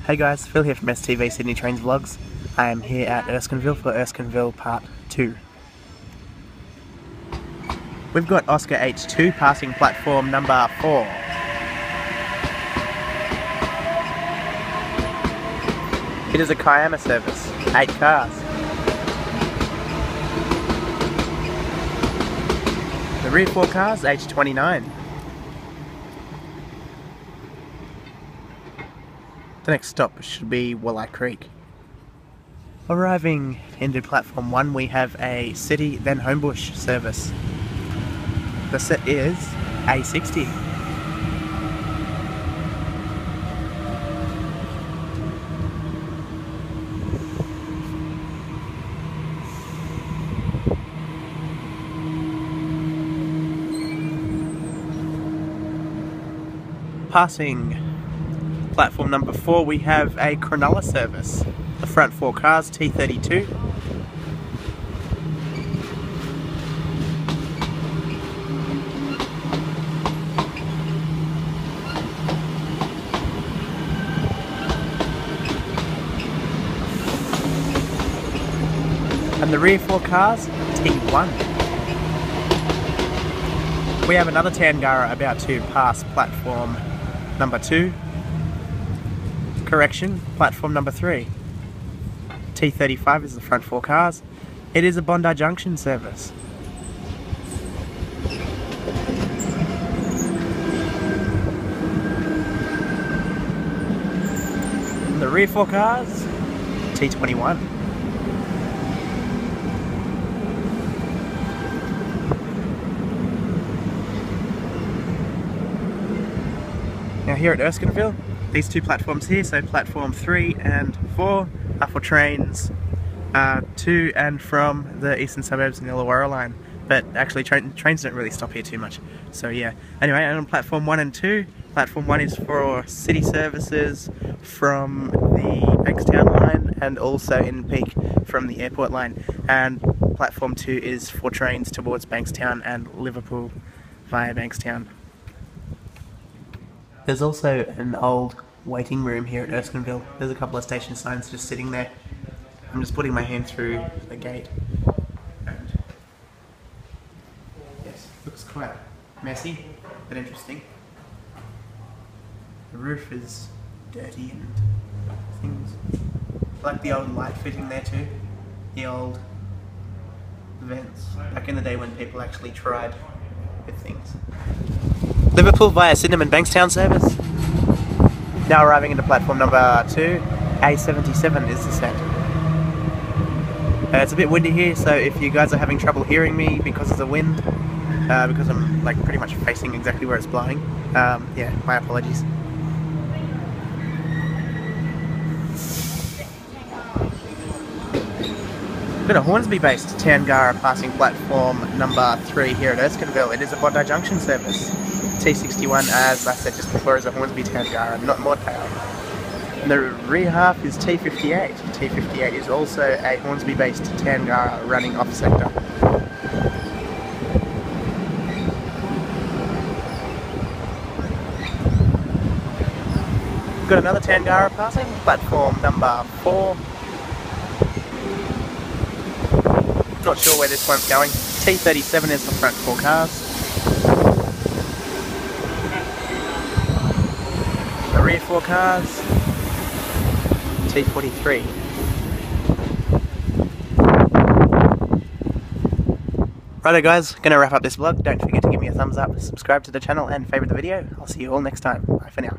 Hey guys, Phil here from STV Sydney Trains Vlogs. I am here at Erskineville for Erskineville Part 2. We've got Oscar H2 passing platform number 4. It is a Kiama service, 8 cars. The rear 4 cars, H29. The next stop should be Walleye Creek. Arriving into platform 1, we have a City then Homebush service. The set is A60. Passing platform number 4, we have a Cronulla service. The front 4 cars, T32. And the rear 4 cars, T1. We have another Tangara about to pass platform number 2. Correction, platform number 3. T35 is the front 4 cars. It is a Bondi Junction service. The rear 4 cars, T21. Now here at Erskineville, these 2 platforms here, so platform 3 and 4, are for trains to and from the eastern suburbs in the Illawarra line. But actually trains don't really stop here too much. So yeah, anyway, and on platform 1 and 2, platform 1 is for city services from the Bankstown line and also in peak from the airport line. And platform 2 is for trains towards Bankstown and Liverpool via Bankstown. There's also an old waiting room here at Erskineville. There's a couple of station signs just sitting there. I'm just putting my hand through the gate. And yes, looks quite messy, but interesting. The roof is dirty and things. I like the old light fitting there too. The old vents. Back in the day when people actually tried with things. Liverpool via Sydenham and Bankstown service. Now arriving into platform number 2, A77 is the set. It's a bit windy here, so if you guys are having trouble hearing me because of the wind, because I'm like pretty much facing exactly where it's blowing, yeah, my apologies. Bit of Hornsby based Tangara passing platform number 3 here at Erskineville. It is a Bondi Junction service. T61, as I said just before, is a Hornsby Tangara, not Moortail. And the rear half is T58. T58 is also a Hornsby based Tangara running off sector. Got another Tangara passing, platform number 4. Not sure where this one's going. T37 is the front 4 cars. The rear 4 cars, T43. Righto guys, gonna wrap up this vlog. Don't forget to give me a thumbs up, subscribe to the channel and favourite the video. I'll see you all next time. Bye for now.